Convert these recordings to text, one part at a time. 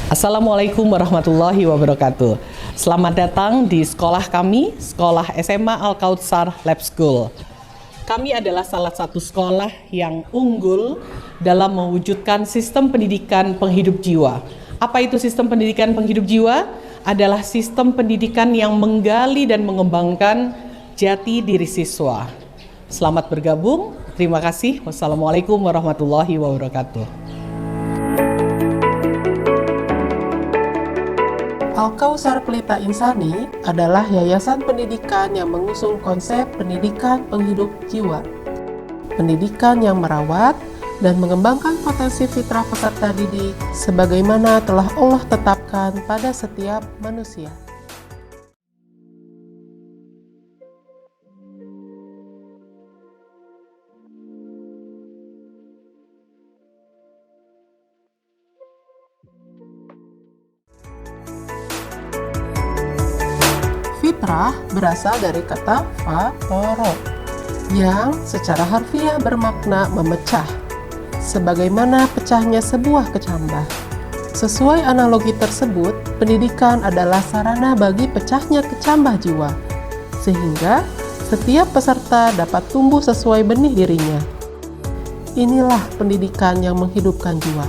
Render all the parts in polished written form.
Assalamualaikum warahmatullahi wabarakatuh. Selamat datang di sekolah kami, Sekolah SMA Al-Kautsar Lab School. Kami adalah salah satu sekolah yang unggul dalam mewujudkan sistem pendidikan penghidup jiwa. Apa itu sistem pendidikan penghidup jiwa? Adalah sistem pendidikan yang menggali dan mengembangkan jati diri siswa. Selamat bergabung. Terima kasih. Wassalamualaikum warahmatullahi wabarakatuh. Al-Kautsar Pelita Insani adalah yayasan pendidikan yang mengusung konsep pendidikan penghidup jiwa. Pendidikan yang merawat dan mengembangkan potensi fitrah peserta didik sebagaimana telah Allah tetapkan pada setiap manusia. Fitrah berasal dari kata fatoro yang secara harfiah bermakna memecah, sebagaimana pecahnya sebuah kecambah. Sesuai analogi tersebut, pendidikan adalah sarana bagi pecahnya kecambah jiwa, sehingga setiap peserta dapat tumbuh sesuai benih dirinya. Inilah pendidikan yang menghidupkan jiwa.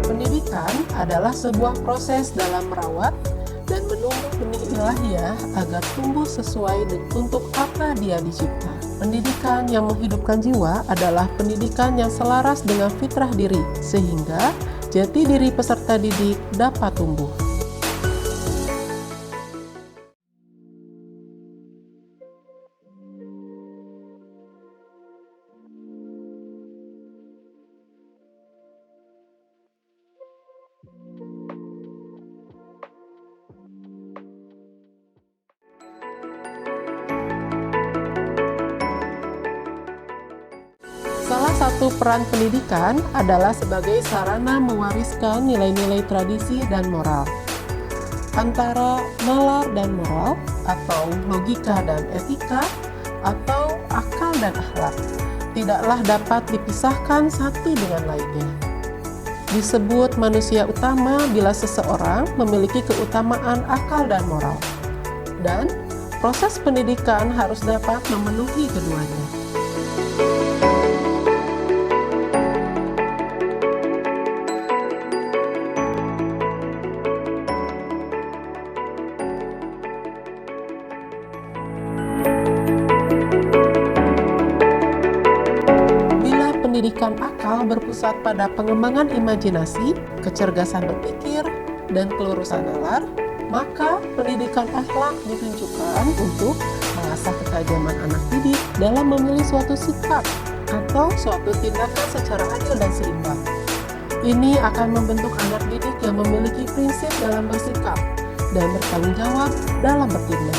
Pendidikan adalah sebuah proses dalam merawat dan menumbuh benih ilahiyah agar tumbuh sesuai untuk apa dia dicipta. Pendidikan yang menghidupkan jiwa adalah pendidikan yang selaras dengan fitrah diri, sehingga jati diri peserta didik dapat tumbuh. Salah satu peran pendidikan adalah sebagai sarana mewariskan nilai-nilai tradisi dan moral. Antara nalar dan moral, atau logika dan etika, atau akal dan akhlak, tidaklah dapat dipisahkan satu dengan lainnya. Disebut manusia utama bila seseorang memiliki keutamaan akal dan moral. Dan proses pendidikan harus dapat memenuhi keduanya. Pendidikan akal berpusat pada pengembangan imajinasi, kecerdasan berpikir, dan kelurusan nalar, maka pendidikan akhlak ditunjukkan untuk mengasah ketajaman anak didik dalam memilih suatu sikap atau suatu tindakan secara adil dan seimbang. Ini akan membentuk anak didik yang memiliki prinsip dalam bersikap dan bertanggung jawab dalam bertindak.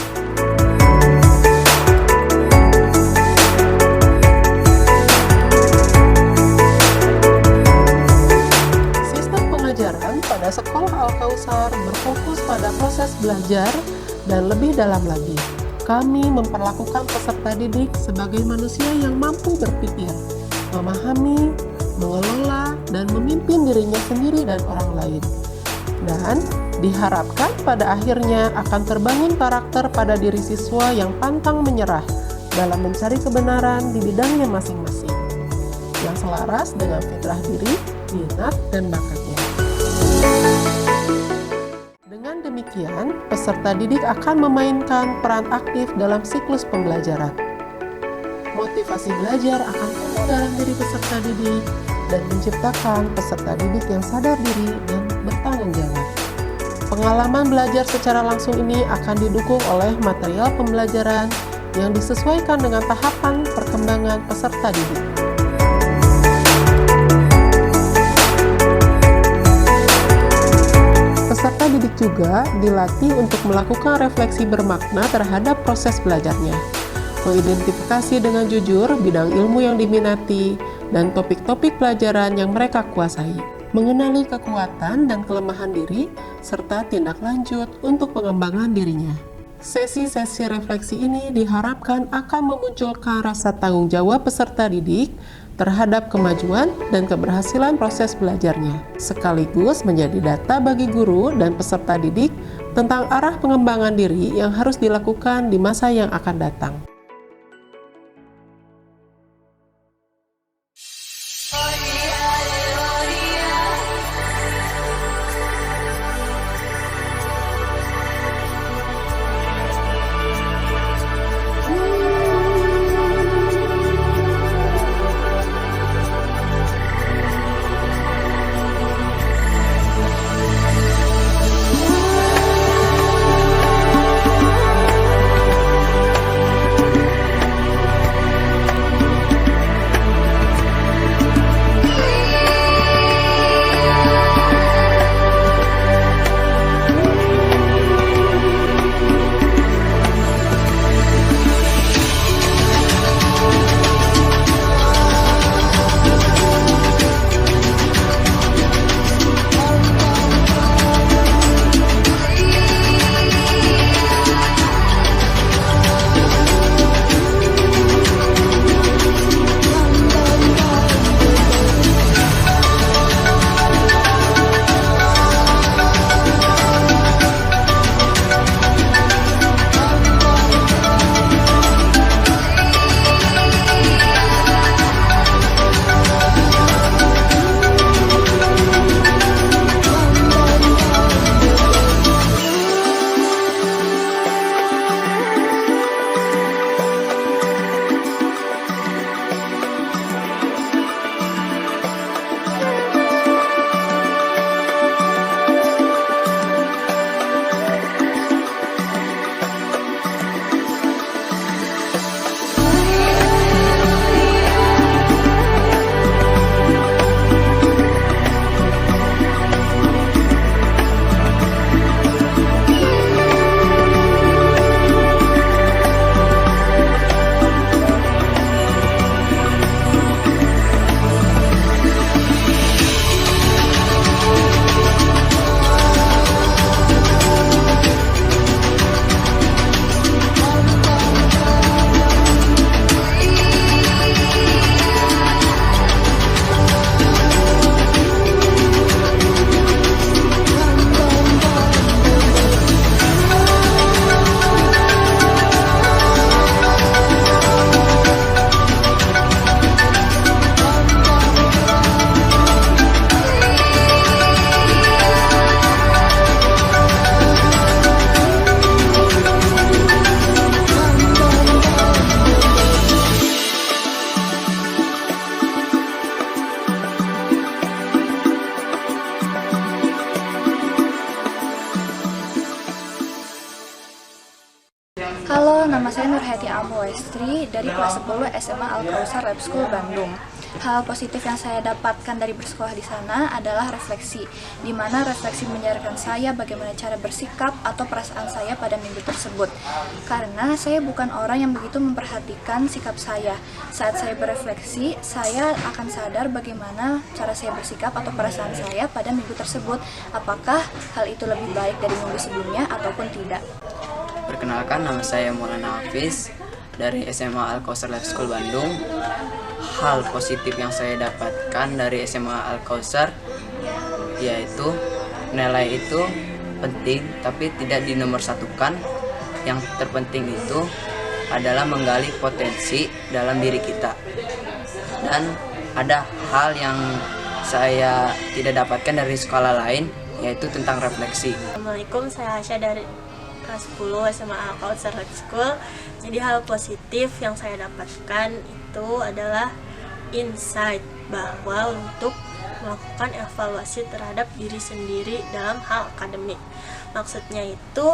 Pada sekolah Al-Kautsar berfokus pada proses belajar dan lebih dalam lagi, kami memperlakukan peserta didik sebagai manusia yang mampu berpikir, memahami, mengelola, dan memimpin dirinya sendiri dan orang lain. Dan diharapkan pada akhirnya akan terbangun karakter pada diri siswa yang pantang menyerah dalam mencari kebenaran di bidangnya masing-masing, yang selaras dengan fitrah diri, minat, dan bakatnya. Dengan demikian, peserta didik akan memainkan peran aktif dalam siklus pembelajaran. Motivasi belajar akan tumbuh dalam diri peserta didik dan menciptakan peserta didik yang sadar diri dan bertanggung jawab. Pengalaman belajar secara langsung ini akan didukung oleh material pembelajaran yang disesuaikan dengan tahapan perkembangan peserta didik. Peserta didik juga dilatih untuk melakukan refleksi bermakna terhadap proses belajarnya, mengidentifikasi dengan jujur bidang ilmu yang diminati dan topik-topik pelajaran yang mereka kuasai, mengenali kekuatan dan kelemahan diri, serta serta tindak lanjut untuk pengembangan dirinya. Sesi-sesi refleksi ini diharapkan akan memunculkan rasa tanggung jawab peserta didik terhadap kemajuan dan keberhasilan proses belajarnya, sekaligus menjadi data bagi guru dan peserta didik tentang arah pengembangan diri yang harus dilakukan di masa yang akan datang. Halo, nama saya Nurhayati Amwestri dari kelas 10 SMA Al-Kausar Lab School Bandung. Hal positif yang saya dapatkan dari bersekolah di sana adalah refleksi, di mana refleksi mengajarkan saya bagaimana cara bersikap atau perasaan saya pada minggu tersebut. Karena saya bukan orang yang begitu memperhatikan sikap saya. Saat saya berefleksi, saya akan sadar bagaimana cara saya bersikap atau perasaan saya pada minggu tersebut. Apakah hal itu lebih baik dari minggu sebelumnya ataupun tidak. Perkenalkan, nama saya Maulana Hafiz dari SMA Al-Kausar Lab School Bandung. Hal positif yang saya dapatkan dari SMA Al-Kausar yaitu nilai itu penting tapi tidak dinomorsatukan. Yang terpenting itu adalah menggali potensi dalam diri kita. Dan ada hal yang saya tidak dapatkan dari sekolah lain, yaitu tentang refleksi. Assalamualaikum, saya Hasya dari kelas 10 SMA Al-Kausar Lab School. Jadi hal positif yang saya dapatkan itu adalah insight bahwa untuk melakukan evaluasi terhadap diri sendiri dalam hal akademik. Maksudnya itu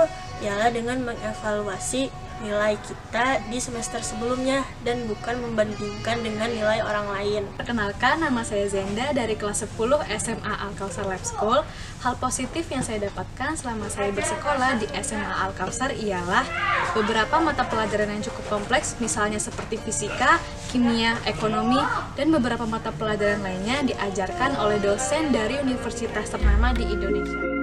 ialah dengan mengevaluasi nilai kita di semester sebelumnya dan bukan membandingkan dengan nilai orang lain. Perkenalkan, nama saya Zenda dari kelas 10 SMA Al-Kausar Lab School. Hal positif yang saya dapatkan selama saya bersekolah di SMA Al-Kausar ialah beberapa mata pelajaran yang cukup kompleks, misalnya seperti fisika, kimia, ekonomi, dan beberapa mata pelajaran lainnya diajarkan oleh dosen dari universitas ternama di Indonesia.